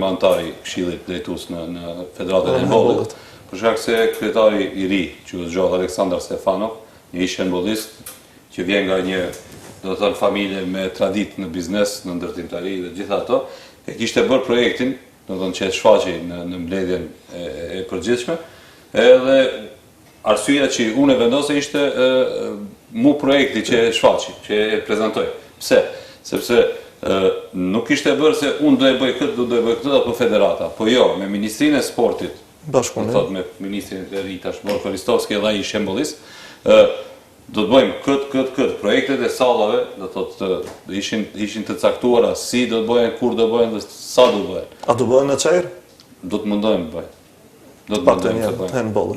bëjmë antari Këshillit Drejtues në Federatën e Handbollit, për shkak se kryetari i ri, që u zgjodh Aleksandar Stefanov, një ish handbollist që vjen nga një, do të thënë, familje me traditë në biznes, në ndërtimtari dhe gjitha ato, e kishte bërë projektin, do të thënë që e shfaqi në mbledhjen e përgjithshme, edhe arsyeja që unë e vendose ishte mu projekti që e shfaqi, që e prezantoj. Pse? Sepse nuk ishte bërë se unë do e bëj këtë apo federata, po jo, me Ministrinë e Sportit, me Ministrin e ri tashmë Koristovski edhe ai ish handbollist, do të bëjmë këtë projektet e sallave, do thotë ishin të caktuara si do të bëhen, kur do bëhen dhe sa do bëhen. A do bëhen në Çajër? Do të mundohem të bëjmë. Do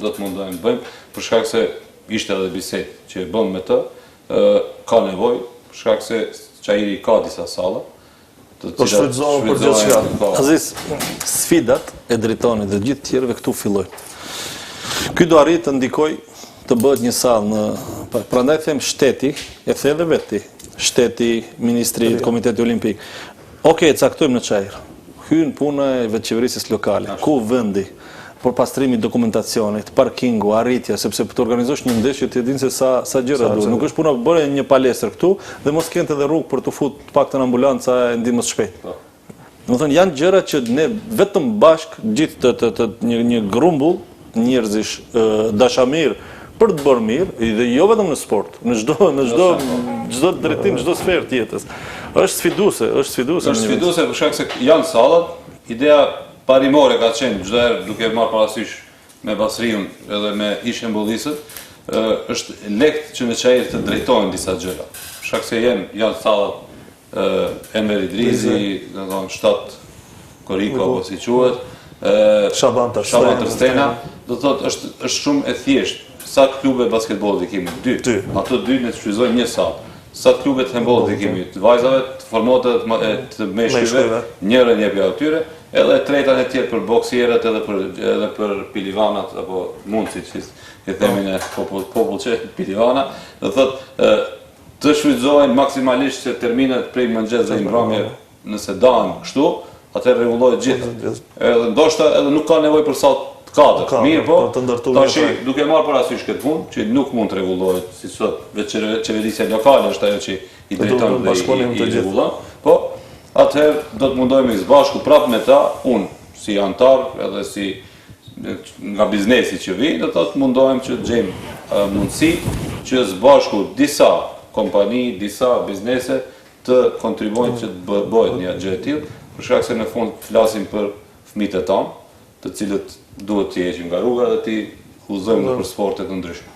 të mundohem të bëjmë, për shkak se ishte edhe bisedë që e bëm me të, ka nevojë, për shkak se Çajiri ka disa salla. Po shfrytëzohen për gjithçka. Aziz, sfidat e drejtonit dhe gjithë tjerëve këtu fillojnë. Ky do arrit të ndikoj të bëhet një sallë në, prandaj them shteti, e the edhe veti, shteti, ministri, komiteti olimpik. Okej, caktojmë në Çajër. Hyn puna e vetëqeverisjes lokale. Ku vendi për pastrimi dokumentacionit, parkingu, arritja, sepse për të organizosh një ndeshje ti e din se sa gjëra duhet. Nuk është puna bëre një palestër këtu dhe mos kente edhe rrugë për të futur paktën ambulanca e ndihmës shpejt. Do të thënë janë gjëra që ne vetëm bashk gjithë një grumbull njerëzish dashamir për të bërë mirë, dhe jo vetëm në sport, në çdo drejtim, çdo sferë të jetës. Është sfiduese. Është sfiduese për shkak se janë sallat, ideja parimore ka qenë çdo herë duke marrë parasysh me Basriun edhe me ish handbollistët, është lekt që në Çajër të drejtojnë disa gjëra. Për shkak se janë sallat Enver Idrizi, do të thonë shtat Koriko apo si quhet, Shaban Trstena, do të thotë është shumë e thjeshtë. Sa klube basketbollit kemi? 2. Ato 2 ne shfrytëzojmë një sallë. Sa klubet handbollit kemi? Të vajzave, të formohet të meshkujve, njërin jepi atyre, edhe tretan e tjerë për boksierët edhe për pilivanat apo mundësit, që i themin e popull që pilivana, do thotë të shfrytëzohen maksimalisht që terminet prej mëngjes dhe mbrëmje nëse dahen kështu, atëherë rregullohet gjithë. Edhe ndoshta edhe nuk ka nevojë për sallë të katërt. Mirë po, tash duke marrë parasysh këtë punë, që nuk mund të rregullohet, si sot vetë qeverisja lokale është ajo që i drejton dhe i rregullon, po atëherë do të mundohemi së bashku prapë me ta, unë si antar edhe si nga biznesi që vi, do të mundohem që të gjejmë mundësi që së bashku disa kompani, disa biznese të kontribuojnë që të bëhet një gjë e tillë, për shkak se në fund flasim për fëmijët e tanë, të cilët duhet të heqim nga rruga dhe të udhëzojmë për sporte të ndryshme.